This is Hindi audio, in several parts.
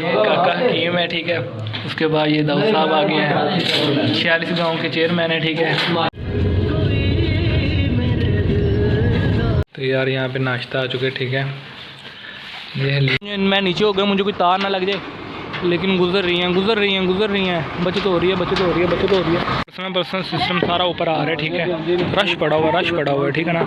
ये काका हकीम है, ठीक है। उसके बाद ये दाऊद साहब आ गए हैं, 46 गांव के चेयरमैन है, ठीक है। तो यार यहाँ पे नाश्ता आ चुके हैं, ठीक है। ये मैं नीचे हो गया, मुझे कोई तार ना लग जाए, लेकिन गुजर रही हैं बचत हो रही है। पर्सनल सिस्टम सारा ऊपर आ रहा है, ठीक है। रश पड़ा हुआ है, ठीक है ना।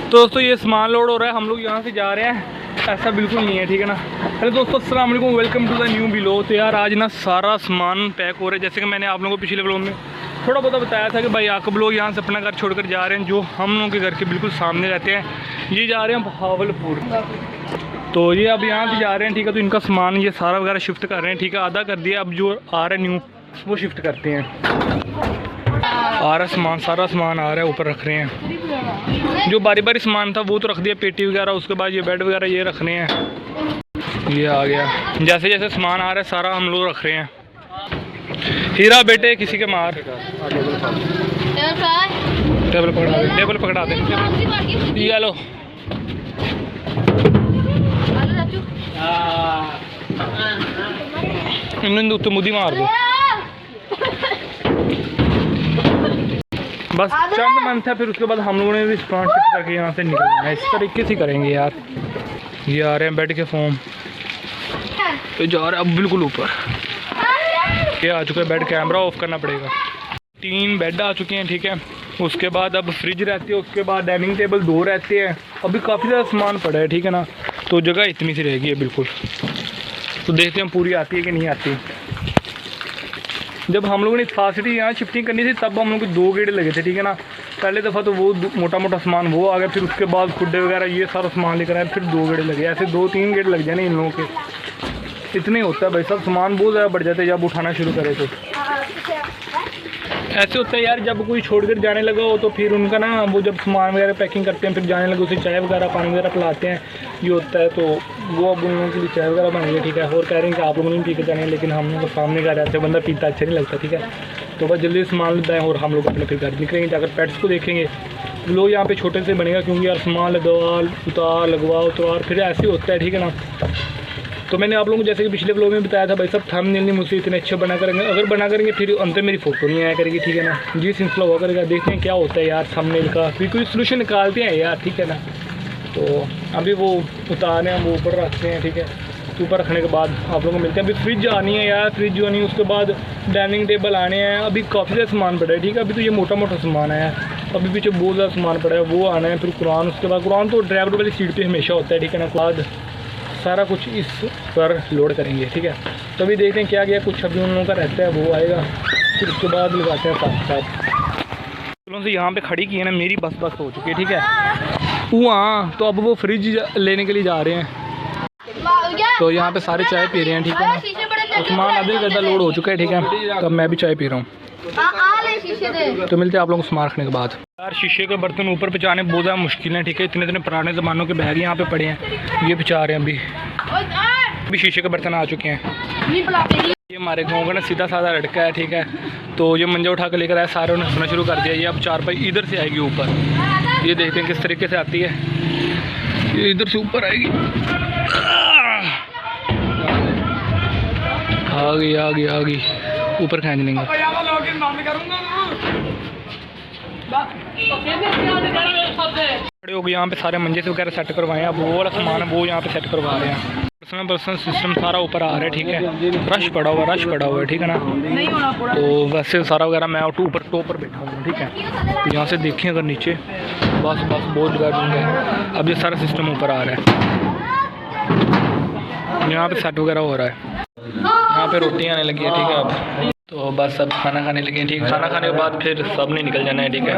तो दोस्तों ये सामान लोड हो रहा है, हम लोग यहाँ से जा रहे हैं, ऐसा बिल्कुल नहीं है, ठीक है ना। हेलो दोस्तों, अस्सलाम वालेकुम, welcome to the new vlog. तो यार आज ना सारा सामान पैक हो रहा है, जैसे कि मैंने आप लोगों को पिछले व्लॉग में थोड़ा बहुत बताया था कि भाई याकूब लोग यहाँ से अपना घर छोड़कर जा रहे हैं, जो हम लोगों के घर के बिल्कुल सामने रहते हैं। ये जा रहे हैं बहावलपुर, तो ये अब यहाँ से जा रहे हैं, ठीक है। तो इनका सामान ये सारा वगैरह शिफ्ट कर रहे हैं, ठीक है। आधा कर दिया, अब जो आ रहा है न्यू वो शिफ्ट करते हैं। आ रहा सामान, सारा सामान आ रहा है, ऊपर रख रहे हैं। जो बारी बारी सामान था वो तो रख दिया, पेटी वगैरह, उसके बाद ये बेड वगैरह ये रखने हैं। ये आ गया, जैसे जैसे सामान आ रहा है सारा हम लोग रख रहे हैं। हीरा बेटे किसी के मार, टेबल पकड़ा दे, ये लो। इन्होंने उत्ते मुदी मार दो, बस चंद मंथ है, फिर उसके बाद हम लोगों ने भी स्पॉट शिफ्ट करके यहाँ से निकलना है। इस तरीके से करेंगे यार। ये आ रहे हैं बेड के फॉर्म, तो जा रहे हैं अब बिल्कुल ऊपर। ये आ चुका है बेड, कैमरा ऑफ करना पड़ेगा। 3 बेड आ चुके हैं, ठीक है। उसके बाद अब फ्रिज रहती है, उसके बाद डाइनिंग टेबल 2 रहते हैं। अभी काफ़ी ज़्यादा सामान पड़ा है, ठीक है ना। तो जगह इतनी सी रहेगी है बिल्कुल। तो देखते हैं पूरी आती है कि नहीं आती। जब हम लोगों ने फासिटी यहाँ शिफ्टिंग करनी थी तब हम लोग को 2 गेड़े लगे थे, ठीक है ना। पहले दफ़ा तो वो मोटा मोटा सामान वो आ गया, फिर उसके बाद खुड्डे वगैरह ये सारा सामान लेकर आए, फिर 2 गेड़े लगे। ऐसे 2-3 गेड़े लग जाने इन लोगों के, इतने होता है भाई साहब। सामान बहुत ज़्यादा बढ़ जाता है जब उठाना शुरू करे तो। ऐसे होता है यार, जब कोई छोड़कर जाने लगा हो तो फिर उनका ना वो जब सामान वगैरह पैकिंग करते हैं, फिर जाने लगे उसे चाय वगैरह पानी वगैरह पिलाते हैं, ये होता है। तो वो अब उन लोगों के लिए चाय वगैरह बन गई, ठीक है। और कह रहे हैं कि आप लोगों ने पी के जाने हैं, लेकिन हम लोग सामने का रहते हैं, बंदा पीता अच्छा नहीं लगता, ठीक है। तो बस जल्दी सामान लेते हैं और हम लोग अपने फिर घर निकलेंगे, जाकर पेट्स को देखेंगे। लोग यहाँ पे छोटे से बनेगा, क्योंकि यार सामान लगवा उतार लगवा उतार फिर ऐसे होता है, ठीक है ना। तो मैंने आप लोगों को जैसे कि पिछले व्लॉग में बताया था भाई साहब, थंबनेल नहीं मुझसे इतने अच्छे बना करेंगे, अगर बना करेंगे फिर अंदर मेरी फ़ोटो नहीं आया करेगी, ठीक है ना। जी सिलसिला हुआ करेगा, देखते हैं क्या होता है यार थंबनेल का, फिर कोई सोल्यूशन निकालते हैं यार, ठीक है ना। तो अभी वो उतारे हैं, वो ऊपर रखते हैं, ठीक है। ऊपर रखने के बाद आप लोगों को मिलते हैं। अभी फ्रिज आनी है यार, फ्रिज आनी है, उसके बाद डाइनिंग टेबल आने हैं। अभी काफ़ी ज़्यादा सामान पड़ा है, ठीक है। अभी तो ये मोटा मोटा सामान आया है, अभी पीछे बहुत ज़्यादा सामान पड़ा है, वो आना है। फिर कुरान, उसके बाद कुरान तो ड्राइवर वाली सीट पर हमेशा होता है, ठीक है ना। बाद सारा कुछ इस पर लोड करेंगे, ठीक है। तो अभी देखते हैं क्या गया, कुछ अभी उन लोगों का रहता है वो आएगा, फिर उसके बाद लगाते हैं साथ साथ। चलो से यहाँ पे खड़ी की है ना, मेरी बस हो चुकी है, ठीक है। वहाँ तो अब वो फ्रिज लेने के लिए जा रहे हैं, तो यहाँ पे सारे चाय पी रहे हैं, ठीक है ना। तो सामान आधे ज़्यादा लोड हो चुका है, ठीक है। तो अब मैं भी चाय पी रहा हूँ। तो मिलते हैं आप लोगों को सामान रखने के बाद। यार शीशे के बर्तन ऊपर पहुँचाने बहुत ज़्यादा मुश्किल है, ठीक है। इतने पुराने ज़मानों के बैग यहाँ पे पड़े हैं, ये पहुँचा रहे हैं। अभी शीशे के बर्तन आ चुके हैं। ये हमारे गाँव का ना सीधा साधा लड़का है, ठीक है। तो ये मंजा उठा कर लेकर आया, सारे उन्होंने सोना शुरू कर दिया। ये अब 4 पाई इधर से आएगी ऊपर, ये देखते हैं किस तरीके से आती है। ये इधर से ऊपर आएगी, आ गई ऊपर खींच लेंगे। खड़े हो गए यहाँ पे, सारे मंजे से वगैरह सेट करवाए हैं। अब वो वाला सामान है वो यहाँ पे सेट करवा रहे हैं। पर्सनल सिस्टम सारा ऊपर आ रहा है, ठीक है। रश पड़ा हुआ है, ठीक है ना। तो वैसे सारा वगैरह मैं ऊपर टॉप पर बैठा हूँ, ठीक है। तो यहाँ से देखें अगर नीचे बस बहुत जगह है। अब ये सारा सिस्टम ऊपर आ रहा है, यहाँ पे सेट वगैरह हो रहा है। यहाँ पे रोटी आने लगी है, ठीक है। अब तो बस सब खाना खाने लगे हैं, ठीक है। खाना खाने के बाद फिर सब ने निकल जाना है, ठीक है।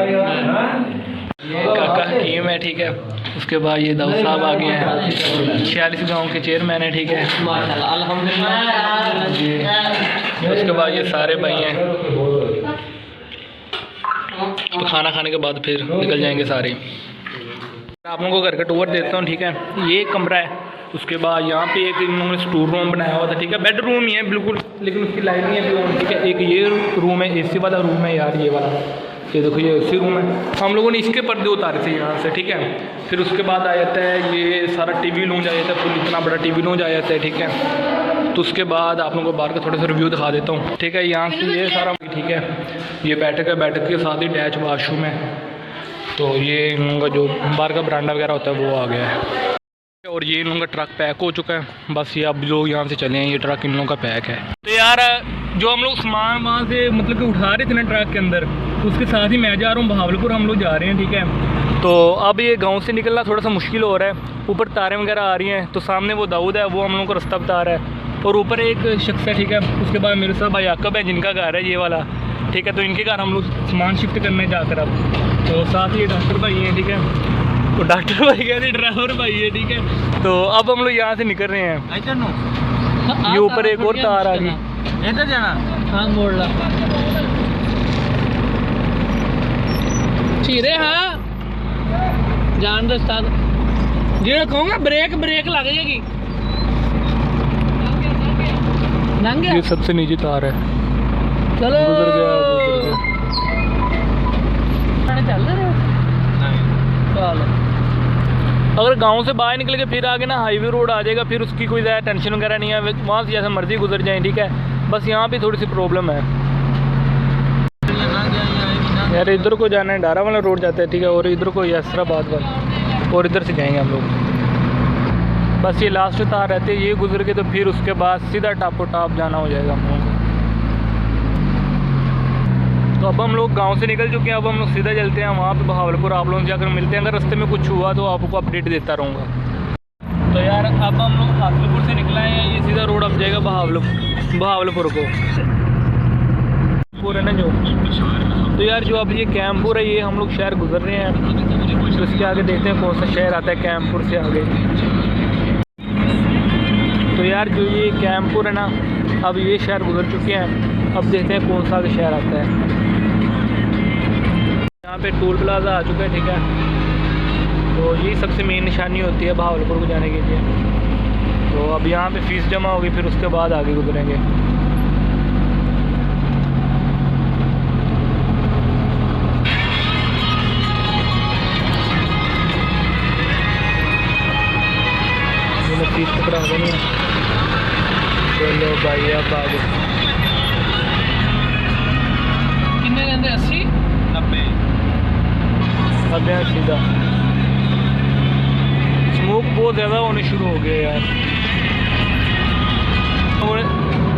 ये काका हकीम है, ठीक है। उसके बाद ये दाऊद साहब आ गए हैं, 46 गांव के चेयरमैन है, ठीक है। जी, उसके बाद ये सारे भाई हैं। तो खाना खाने के बाद फिर निकल जाएंगे सारे। आप लोगों को घर का टूर देता हूँ, ठीक है। ये एक कमरा है, उसके बाद यहाँ पे एक इन लोगों ने स्टोर रूम बनाया हुआ था, ठीक है। बेडरूम ही है बिल्कुल, लेकिन उसकी लाइट नहीं है, ठीक है। एक ये रूम है, AC वाला रूम है यार, ये वाला। ये देखो ये एसी रूम है। हम लोगों ने इसके पर्दे उतारे थे यहाँ से, ठीक है। फिर उसके बाद आ जाता है ये सारा टीवी लॉन्ज आ जाता है, फुल इतना बड़ा टीवी लॉन्ज आ जाता है, ठीक है। तो उसके बाद आप लोगों को बाहर का थोड़ा सा रिव्यू दिखा देता हूँ, ठीक है। यहाँ से ये सारा, ठीक है, ये बैठक है, बैठक के साथ ही अटैच वाशरूम है। तो ये इन लोगों का जो बाहर का बरांडा वगैरह होता है वो आ गया है। और ये इन लोगों का ट्रक पैक हो चुका है, बस ये अब लोग यहाँ से चले हैं, ये ट्रक इन लोगों का पैक है। तो यार जो हम लोग सामान वहाँ से मतलब कि उठा रहे थे ना ट्रक के अंदर, उसके साथ ही मैं जा रहा हूँ बहावलपुर, हम लोग जा रहे हैं, ठीक है। तो अब ये गांव से निकलना थोड़ा सा मुश्किल हो रहा है, ऊपर तारें वगैरह आ रही हैं। तो सामने वो दाऊद है, वो हम लोगों को रास्ता बता रहा है, और ऊपर एक शख्स है, ठीक है। उसके बाद मेरे साथ भाई याकब है, जिनका घर है ये वाला, ठीक है। तो इनके घर हम लोग सामान शिफ्ट करने जाकर अब, तो साथ ही डॉक्टर भाई हैं, ठीक है। तो डॉक्टर भाई कहते ड्राइवर भाई है, ठीक है। तो अब हम लोग यहाँ से निकल रहे हैं। ये ऊपर एक और तार आ गई, इधर जाना, हाँ मोड़ ला चीरे, हाँ जान रास्ता जो कहूँगा, ब्रेक ब्रेक लग जाएगी। ये सबसे नीचे तार है, चलो गुजर गया। चल रहे चलो, अगर गांव से बाहर निकल के फिर आगे ना हाईवे रोड आ जाएगा, फिर उसकी कोई ज़्यादा टेंशन वगैरह नहीं है, वहाँ से जैसे मर्जी गुजर जाए, ठीक है। बस यहाँ पे थोड़ी सी प्रॉब्लम है यार, इधर को जाना है, डारा वाला रोड जाता है, ठीक है। और इधर को यासराबाद वाला, और इधर से जाएंगे हम लोग। बस ये लास्ट तार रहते हैं, ये गुजर के तो फिर उसके बाद सीधा टापो टाप जाना हो जाएगा हम लोगों को। तो अब हम लोग गांव से निकल चुके हैं, अब हम लोग सीधा चलते हैं वहाँ पे बहावलपुर। आप लोग जाकर मिलते हैं, अगर रास्ते में कुछ हुआ तो आपको अपडेट देता रहूँगा। तो यार अब हम लोग हासलपुर से निकला है, ये सीधा रोड अब जाएगा बहावलपुर को, पूरा ना जो। तो यार जो अब ये कैंपुर है, ये हम लोग शहर गुजर रहे हैं। तो इसके आगे देखते हैं कौन सा शहर आता है कैंपुर से आगे। तो यार जो ये कैंपुर है ना, अब ये शहर गुजर चुके हैं, अब देखते हैं कौन सा आगे शहर आता है। यहाँ पे टोल प्लाजा आ चुका है, ठीक है। तो यही सबसे मेन निशानी होती है बहावलपुर को जाने के लिए। तो अब यहाँ पे फ़ीस जमा होगी, फिर उसके बाद आगे गुजरेंगे। फीस पकड़ा देनी है, चलो भाई अब आगे। कितने कहते 80 90 अब यहाँ सीधा स्मोक बहुत ज़्यादा होने शुरू हो गए यार।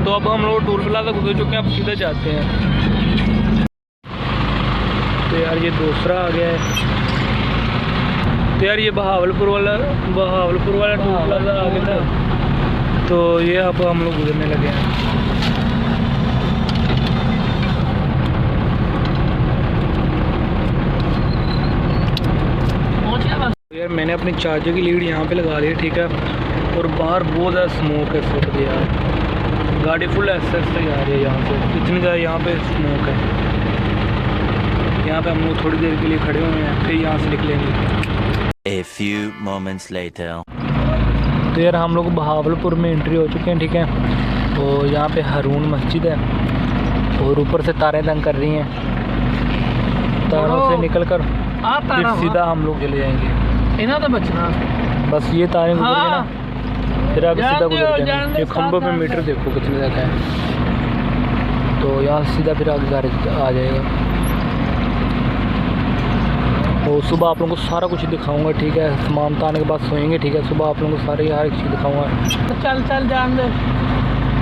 तो अब हम लोग टोल प्लाजा गुजर चुके हैं, अब सीधा जाते हैं। तो यार ये दूसरा आ गया है। तो यार ये बहावलपुर वाला टोल प्लाजा आ गया था। तो ये अब हम लोग गुजरने लगे हैं। तो यार मैंने अपनी चार्जर की लीड यहाँ पे लगा ली है, ठीक है। और बाहर बहुत ज़्यादा स्मोक है, फुट यार, गाड़ी फुल ऐसे जा रही है यहाँ से, इतनी ज़्यादा यहाँ पे स्मोक है। यहाँ पे हम लोग थोड़ी देर के लिए खड़े हुए हैं, फिर यहाँ से निकलेंगे। A few moments later. तो यार हम लोग बहावलपुर में एंट्री हो चुके हैं, ठीक है। तो यहाँ पे हारून मस्जिद है, और ऊपर से तारें तंग कर रही हैं। तारों से निकलकर फिर सीधा हम लोग चले जाएंगे। इन्हें तो बचना, बस ये तारें गुजर गई ना, फिर आगे सीधा गुजर जाएंगे। ये खंभों पे मीटर देखो कितने ज़्यादा है। तो यहाँ सीधा फिर आगे गाड़ी आ जाएगा। तो सुबह आप लोगों को सारा कुछ दिखाऊंगा, ठीक है। सामान आने के बाद सोएंगे, ठीक है। सुबह आप लोगों को सारी हर एक चीज़ दिखाऊंगा। चल चल जान दे,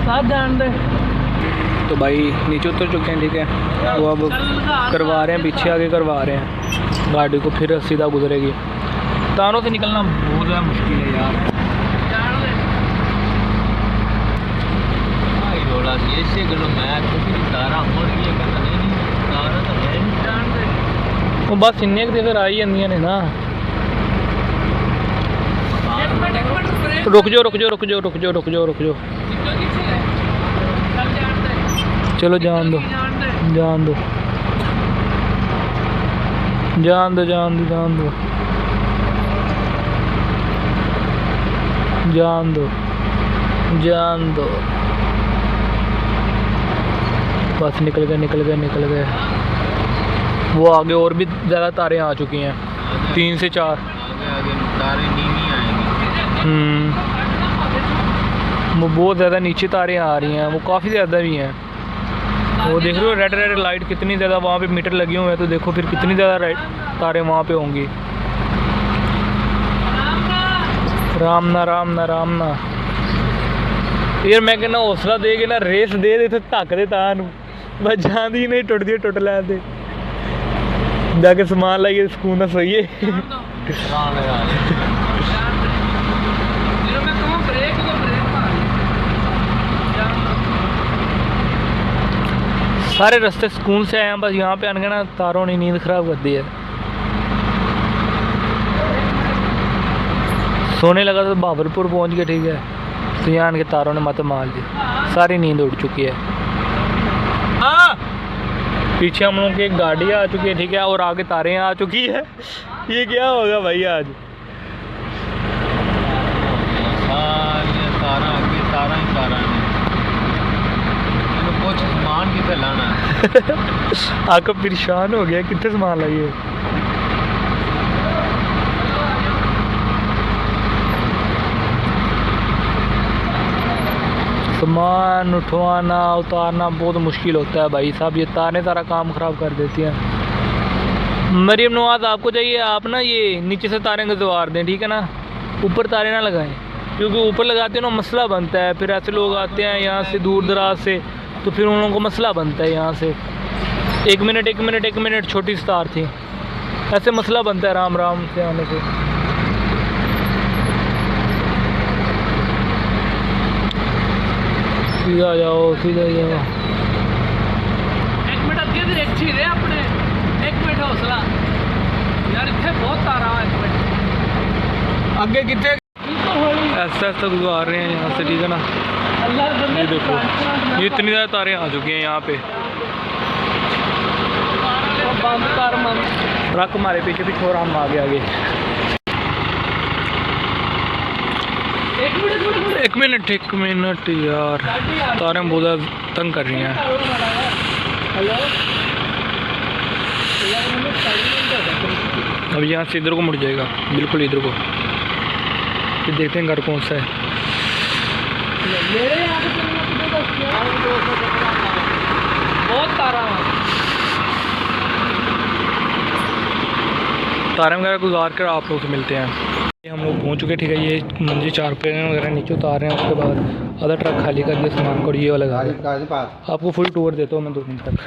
साथ जान दे। तो भाई नीचे उतर चुके हैं, ठीक है। वो अब करवा रहे हैं, पीछे आगे करवा रहे हैं गाड़ी को, फिर सीधा गुजरेगी। तारों से निकलना बहुत ज़्यादा मुश्किल है यार। वो बस इन्ने के फिर आई जांदियां ने ना। रुक जाओ रुक जाओ रुक जाओ रुक जाओ रुक जाओ रुक जाओ, चलो जान दो जान दो जान दो जान दो जान दो जान दो जान दो। बस निकल गए निकल गए निकल गए। वो आगे और भी ज़्यादा तारें आ चुकी हैं, 3 से 4 आगे तारे नीवी आएंगी। वो बहुत ज़्यादा नीचे तारें आ रही हैं, वो काफ़ी ज़्यादा भी हैं। वो देख रहे हो रेड रेड लाइट कितनी ज़्यादा वहाँ पे मीटर लगे हुए हैं, तो देखो फिर कितनी ज़्यादा तारें वहाँ पे होंगी। राम ना यार मैं कहना हौसला दे के ना रेस दे तो धक दे तां बस जाती नहीं टुट लैंदे जाके समान लाइए सुकून ना सोइए। सारे रास्ते सुकून से आए हैं, बस यहाँ पे आने के ना तारों ने नींद ख़राब कर दी है। सोने लगा तो बहावलपुर पहुँच गया, ठीक है, तो यहाँ आने के तारों ने मत मार दी, सारी नींद उड़ चुकी है। हाँ पीछे हम लोगों की एक गाड़ी आ चुकी है, ठीक है, और आगे तारें आ चुकी है। ये क्या होगा भाई आज? तारा है कुछ सामान कितने लाना है। आका परेशान हो गया, कितने सामान लाइए। सामान उठवाना उतारना बहुत मुश्किल होता है भाई साहब, ये तारें सारा काम ख़राब कर देती हैं। मरियम नवाज आपको चाहिए आप ना ये नीचे से तारें गुजवार दें, ठीक है ना, ऊपर तारें ना लगाएं, क्योंकि ऊपर लगाते हैं ना मसला बनता है, फिर ऐसे लोग आते हैं यहाँ से दूर दराज से, तो फिर उन लोगों को मसला बनता है। यहाँ से एक मिनट छोटी सी तार थी, ऐसे मसला बनता है राम से आने से। सीधा जाओ। एक मिनट अगे दी देखी रे अपने, एक मिनट हौसला यार, इतने बहुत तारा है। एक मिनट आगे कितने ऐसा गुजार रहे हैं यहाँ से, ठीक है ना। ये देखो ये इतनी ज़्यादा तारें आ चुकी हैं यहाँ पे। ट्रक हमारे पीछे और हम आगे। एक मिनट यार, तारें बहुत ज़्यादा तंग कर रही हैं। अब यहाँ से इधर को मुड़ जाएगा, बिल्कुल इधर को, फिर देखते हैं घर कौन सा है। बहुत तारा तारे वगैरह गुजार कर आप लोग से मिलते हैं। हम लोग पहुँच चुके, ठीक है, ये मंजिल 4 पे वगैरह नीचे उतार रहे हैं। उसके बाद आधा ट्रक खाली कर दिया सामान को, ये वाला आपको फुल टूर देता हूँ मैं 2 दिन तक।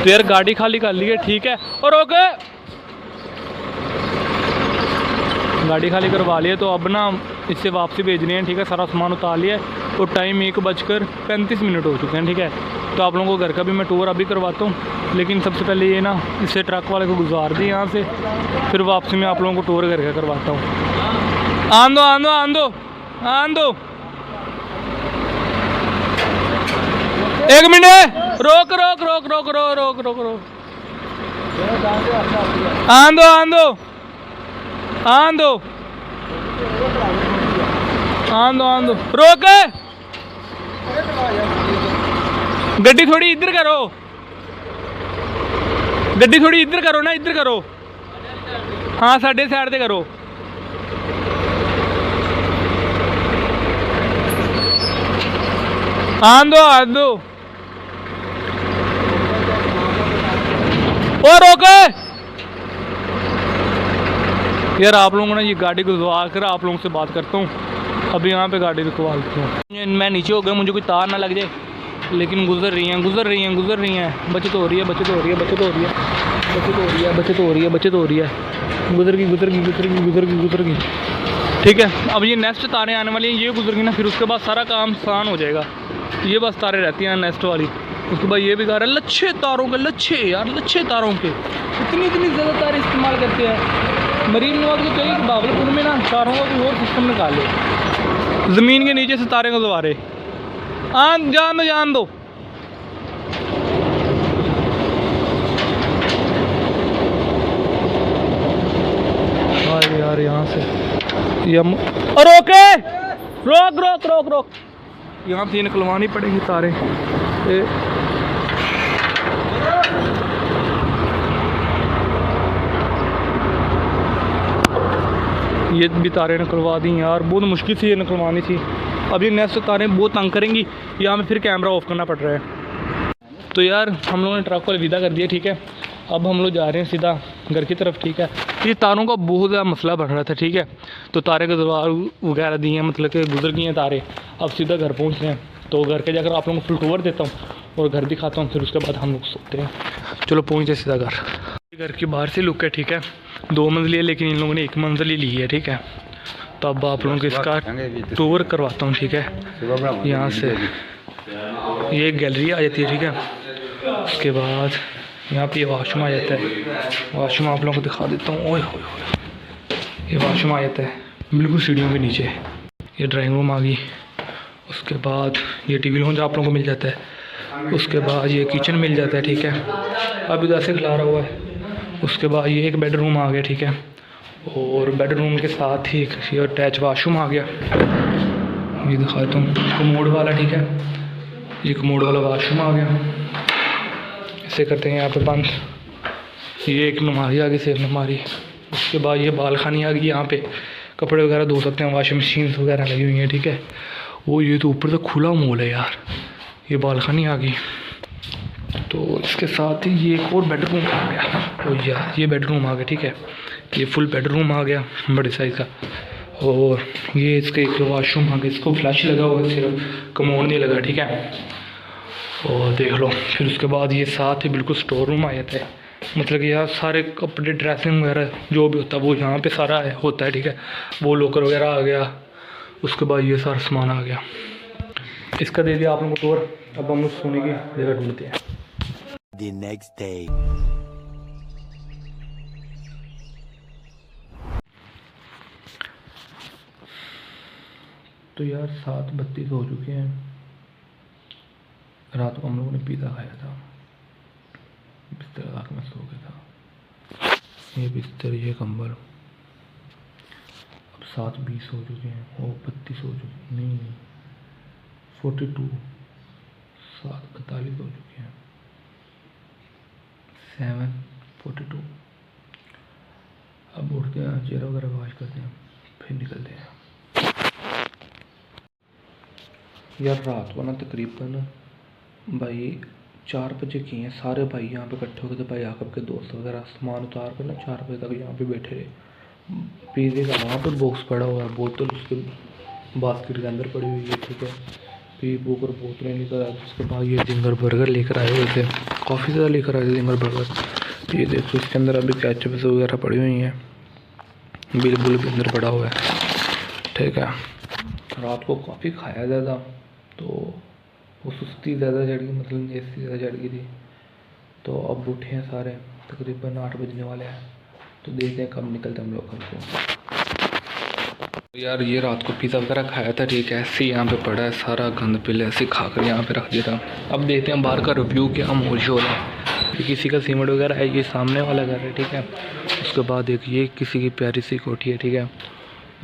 तो यार गाड़ी खाली कर ली है, ठीक है, और ओके गाड़ी खाली करवा लिया, तो अब ना इससे वापसी भेजनी है, ठीक है, सारा सामान उतार लिया है। और टाइम 1:35 हो चुके हैं, ठीक है। तो आप लोगों को घर का भी मैं टूर अभी करवाता हूँ, लेकिन सबसे पहले ये to इससे ट्रक वाले को गुजार दी यहाँ से, फिर वापसी में आप लोगों को टूर घर का करवाता हूँ। आन दो 1 मिनट, रोक आन दो रोक। गड्डी थोड़ी इधर करो ना, इधर करो, हाँ साढ़े साइड से करो। आन दो और रोके यार। आप लोगों ने ये गाड़ी गुजवा कर आप लोगों से बात करता हूँ। अभी यहाँ पे गाड़ी रुकवा लेता हूँ। मैं नीचे हो गया, मुझे कोई तार ना लग जाए, लेकिन गुजर रही हैं। बचत हो रही है, गुजर गई। ठीक है, अब ये नेक्स्ट तारें आने वाली हैं, ये गुजर गई ना, फिर उसके बाद सारा काम आसान हो जाएगा। ये बस तारें रहती हैं नेक्स्ट वाली, उसके बाद ये भी कार है। लच्छे तारों के इतनी ज़्यादा तारें इस्तेमाल करते हैं। मरीम नवाज को चाहिए कि बहावलपुर में ना तारों का कोई और सिस्टम निकाले, ज़मीन के नीचे से तारें को दोबारे जान दो। यार यहाँ से रोक यहाँ से निकलवानी पड़ेगी तारें। ये भी तारें निकलवा दी यार, बहुत मुश्किल से ये निकलवानी थी। अब ये नेक्स्ट तारें बहुत तंग करेंगी, यहाँ में फिर कैमरा ऑफ करना पड़ रहा है। तो यार हम लोगों ने ट्रक को अलविदा कर दिया, ठीक है। अब हम लोग जा रहे हैं सीधा घर की तरफ, ठीक है। ये तारों का बहुत ज़्यादा मसला बढ़ रहा था, ठीक है। तो तारे के दरबार वगैरह दिए हैं, मतलब कि गुजर गई हैं तारे। अब सीधा घर पहुँच रहे हैं, तो घर के जाकर आप लोगों को फुल टूर देता हूँ और घर दिखाता हूँ, फिर उसके बाद हम लोग सोते हैं। चलो पहुँचे सीधा घर की बाहर से लुक है, ठीक है। 2 मंजिल है, लेकिन इन लोगों ने 1 मंजिल ही ली है, ठीक है। तो अब आप लोगों को इसका टूर करवाता हूँ, ठीक है। यहाँ से ये एक गैलरी आ जाती है, ठीक है। उसके बाद यहाँ पे वॉशरूम आ जाता है। वॉशरूम आप लोगों को दिखा देता हूँ। ओए ये वॉशरूम आ जाता है बिल्कुल सीढ़ियों के नीचे। ये ड्राइंग रूम आ गई। उसके बाद ये टीवी लॉन्च आप लोगों को मिल जाता है। उसके बाद ये किचन मिल जाता है, ठीक है। अब इधर से खिला रहा हुआ है। उसके बाद ये एक बेडरूम आ गया, ठीक है। और बेडरूम के साथ ही ये अटैच वाशरूम आ गया। ये दिखाता हूँ कमोड वाला, ठीक है। ये कमोड वाला वाशरूम आ गया। ऐसे करते हैं यहाँ पे बंद। ये एक नमारी आ गई, सेफ नमारी। उसके बाद ये बालखानी आ गई, यहाँ पे कपड़े वगैरह धो सकते हैं, वॉशिंग मशीन वगैरह लगी हुई हैं, ठीक है। वो ये तो ऊपर से खुला मॉल है यार। ये बालखानी आ गई। तो इसके साथ ही ये एक और बेडरूम आ गया। तो यार ये बेडरूम आ गया, ठीक है। ये फुल बेडरूम आ गया बड़े साइज़ का। और ये इसका एक वॉशरूम आ गया। इसको फ्लैश लगा हुआ है, सिर्फ कमोड नहीं लगा, ठीक है। और देख लो, फिर उसके बाद ये साथ ही बिल्कुल स्टोर रूम आ जाता है। मतलब कि यार सारे कपड़े, ड्रेसिंग वगैरह जो भी होता है वो यहाँ पे सारा होता है, ठीक है। वो लॉकर वगैरह आ गया। उसके बाद ये सारा सामान आ गया। इसका दे दिया आप लोगों को टूर। अब हम लोग सोने की जगह ढूंढते हैं। The next day. तो यार 7:32 हो चुके हैं। रात को हम लोगों ने पिज़्ज़ा खाया था। बिस्तर लगा के मैं सो गया था। ये बिस्तर, ये कंबल। अब 7:20 हो चुके हैं। वो 32 हो चुके, नहीं 42, 7:42 हो चुके हैं। 7:42। अब उठते हैं, चेहरा वगैरह वॉश करते हैं, फिर निकलते हैं। यार रात को ना तकरीबन भाई 4 बजे किए हैं। सारे भाई यहाँ पे इकट्ठे हो गए थे, भाई आकब के दोस्त वगैरह। सामान उतार कर ना 4 बजे तक यहाँ पे बैठे रहे। पिज़्ज़े का वहाँ पर बॉक्स पड़ा हुआ है, बोतल उसके बास्केट के अंदर पड़ी हुई है, ठीक है। पी बो कर बोतलें लेकर आए। उसके बाद ये जिंगर बर्गर लेकर आए हुए थे, काफ़ी ज़्यादा लेकर आए थे जिंगर बर्गर। ये देखो इसके अंदर अभी केचप वगैरह पड़ी हुई हैं। बिल बुल भी अंदर पड़ा हुआ है, ठीक है। रात को काफ़ी खाया ज़्यादा, तो वो सुस्ती ज़्यादा चढ़ गई, मतलब नींद ज़्यादा चढ़ गई थी। तो अब उठे हैं सारे, तकरीबन 8 बजने वाले हैं। तो देखते हैं कब निकलते हम लोग घर को। यार ये रात को पिज़्ज़ा वगैरह खाया था, ठीक है। ऐसे ही यहाँ पे पड़ा है, सारा गंद पिल ऐसे खा कर यहाँ पे रख दिया था। अब देखते हैं बाहर का रिव्यू क्या मोल शोल है। कि किसी का सीमेंट वगैरह है, ये सामने वाला घर है, ठीक है। उसके बाद एक ये किसी की प्यारी सी कोठी है, ठीक है।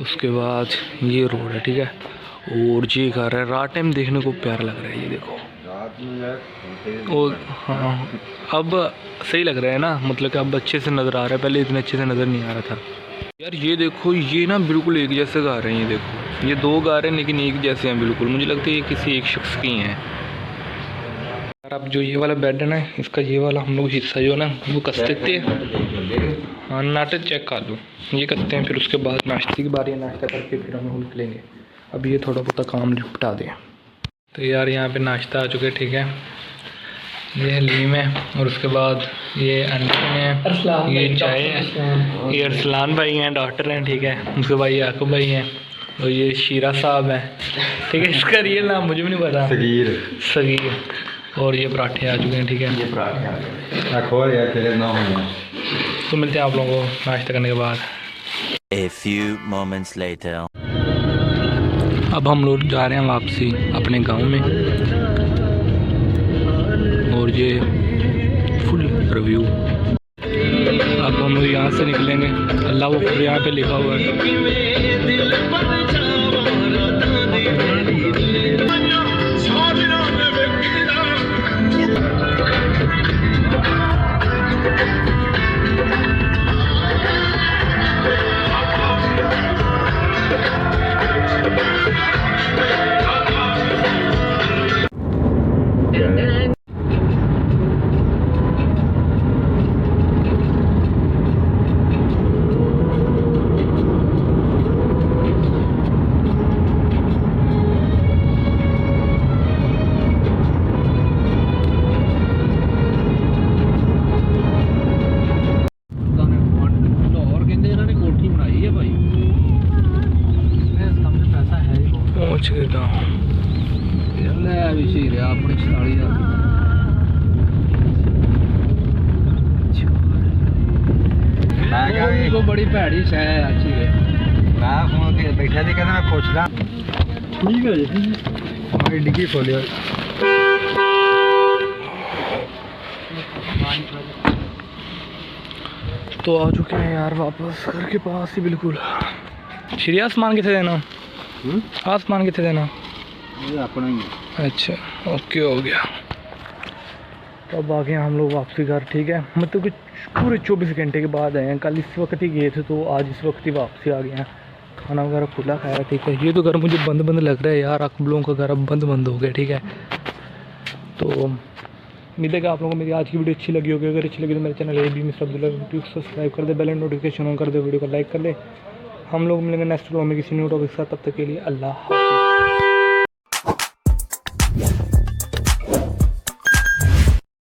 उसके बाद ये रोड है, ठीक है। और ये घर है, रात टाइम देखने को प्यारा लग रहा है। ये देखो और हाँ, अब सही लग रहा है ना, मतलब कि अब अच्छे से नज़र आ रहा है, पहले इतने अच्छे से नज़र नहीं आ रहा था। यार ये देखो, ये ना बिल्कुल एक जैसे घर हैं। ये देखो, ये 2 घर हैं लेकिन एक जैसे हैं बिल्कुल। मुझे लगता है ये किसी एक शख्स की हैं। यार अब जो ये वाला बेड है ना, इसका ये वाला हम लोग हिस्सा जो है ना वो कस देते हैं। हाँ नाटक चेक कर लो, ये करते हैं। फिर उसके बाद नाश्ते की बारी है, नाश्ता करके फिर हम निकलेंगे। अब ये थोड़ा बहुत काम निपटा दें। तो यार यहाँ पे नाश्ता आ चुके हैं, ठीक है। ये हलीम है और उसके बाद ये अंडे हैं, ये चाय है। ये अरसलान भाई हैं, डॉक्टर हैं, ठीक है। उसके बाद ये याकूब भाई हैं और ये शीरा साहब हैं, ठीक है। इसका रियल नाम मुझे भी नहीं पता, सगीर। और ये पराठे आ चुके हैं, ठीक है। ये पराठे आ गए। तो मिलते हैं आप लोगों को नाश्ता करने के बाद। A few moments later. अब हम लोग जा रहे हैं वापसी अपने गांव में। और ये फुल रिव्यू। अब हम लोग यहाँ से निकलेंगे। अल्लाह वो यहाँ पे लिखा हुआ है। पहुंच गए गाँव। ले विषय रहा अपनी 46,000 को बड़ी भैड़ी शह है अच्छी है। मैं फोन के बैठा थी कहना मैं पूछदा ठीक है जी हमारी डिग्गी खोलियो। तो आ चुके हैं यार वापस घर के पास ही बिल्कुल। श्री आसमान कितने देना? आसमान कितने देना? ये अपना ही अच्छा ओके हो गया। तो अब आ गए हम लोग वापसी घर। ठीक है, मतलब कि पूरे 24 घंटे के बाद आए हैं। कल इस वक्त ही गए थे तो आज इस वक्त ही वापसी आ गए हैं। खाना वगैरह खुला खाया। ठीक है, ये तो घर मुझे बंद बंद लग रहा है यार। अकबलों का घर अब बंद बंद हो गया। ठीक है, तो उम्मीद है कि आप लोगों को मेरी आज की वीडियो अच्छी लगी होगी। अगर अच्छी लगी तो मेरे channel A B mister Abdullah YouTube subscribe कर दे, बेल नोटिफिकेशन ऑन कर दे, वीडियो को लाइक कर ले। हम लोग मिलेंगे नेक्स्ट वीडियो में किसी न्यू टॉपिक के साथ। तब तक के लिए अल्लाह हाफ़िज़।